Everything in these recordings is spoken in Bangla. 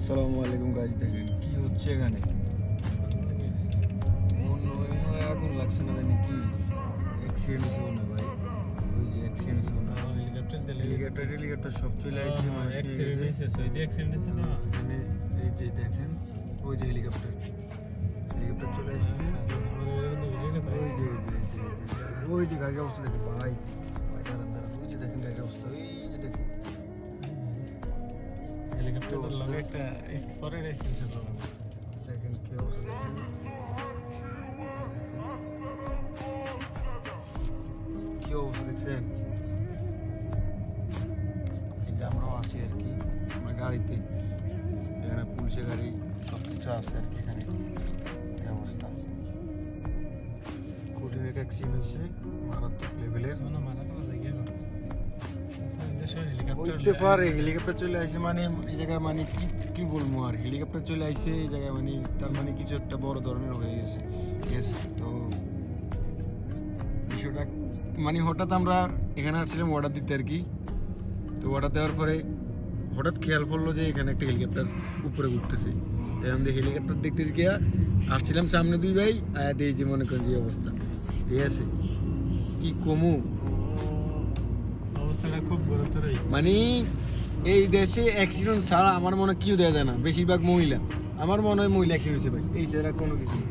আসসালামু আলাইকুম গাইজ, দেখেন কি হচ্ছে এখানে। আগুন লাগছে না জানি কি অ্যাক্সিডেন্ট হয়েছে না ভাই। ওই যে অ্যাক্সিডেন্ট হয়েছে না, হেলিকপ্টার সব চলে আসছে, মানুষ এখানে। এই যে দেখেন, ওই যে হেলিকপ্টার চলে আসছে। ওই যে গাড়ির অবস্থা দেখেন ভাই, দাঁড়ান দাঁড়ান, ওই যে দেখেন গাড়ির অবস্থা, এই যে দেখেন দেখেন কি অবস্থা দেখেন। কি অবস্থা দেখছেন? এই যে আমরাও আছি আর কি, আমরা গাড়িতে, এখানে পুলিশের গাড়ি সব কিছু আছে আর কি। এখানে এই অবস্থা, কঠিন একটা অ্যাক্সিডেন্ট হয়েছে, মারাত্মক লেভেলের। বলতে পারে হেলিকপ্টার চলে আসছে মানে এই জায়গায়, মানে কি বলবো আর, হেলিকপ্টার চলে আসছে এই জায়গায়, মানে তার মানে কিছু একটা বড় ধরনের হয়ে গেছে। ঠিক আছে, তো বিষয়টা মানে হঠাৎ আমরা এখানে আসছিলাম অর্ডার দিতে আর কি। তো অর্ডার দেওয়ার পরে হঠাৎ খেয়াল পড়লো যে এখানে একটা হেলিকপ্টার উপরে উঠতেছে। এখন দিয়ে হেলিকপ্টার দেখতে গিয়া আসছিলাম সামনে দুই ভাই, আয়া দিয়ে যে মনে করেন যে অবস্থা। ঠিক আছে, কি কমু, অবস্থাটা খুব গুরুতর। মানে এই দেশে অ্যাক্সিডেন্ট ছাড়া আমার মনে হয় কিছু দেওয়া যায় না, বেশিরভাগ মহিলা। আমার মনে হয় মহিলা অ্যাক্সিডেন্ট হয়েছে ভাই, এই ছাড়া কোনো কিছু না।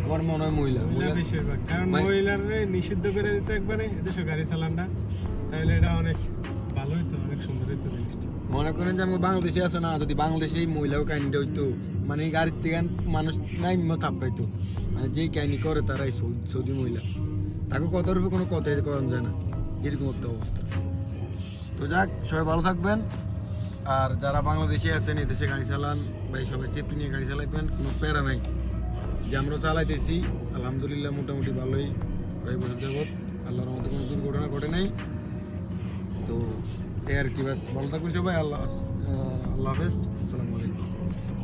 আমার মনে হয় মহিলা বেশিরভাগ, কারণ মহিলারে নিষিদ্ধ করে দিতে একবারে এদেশে গাড়ি চালানটা, তাহলে এটা অনেক ভালো হইতো, অনেক সুন্দর হইতো জিনিসটা। মনে করেন যে আমার বাংলাদেশে আছে না, যদি বাংলাদেশে এই মহিলাও কাহিনিটা হইতো, মানে গাড়ির থেকে মানুষ নাই থাপ পাইতো। মানে যেই কাহিনি করে তারাই সৌদি মহিলা, তাকে কথার উপর কোনো কথাই করা যায় না, এরকম একটা অবস্থা। তো যাক, সবাই ভালো থাকবেন। আর যারা বাংলাদেশে আছেন, এই দেশে গাড়ি চালান ভাই, সবাই সেফটি নিয়ে গাড়ি চালাইবেন, কোনো প্যারা নাই। যে আমরা চালাইতেছি আলহামদুলিল্লাহ মোটামুটি ভালোই, কয়েক বছর যাবৎ আল্লাহর মধ্যে কোনো দুর্ঘটনা ঘটে নাই। তো এই আর কি, ব্যাস ভালো থাকবেন সবাই। আল্লাহ হাফেজ, আসসালামু আলাইকুম।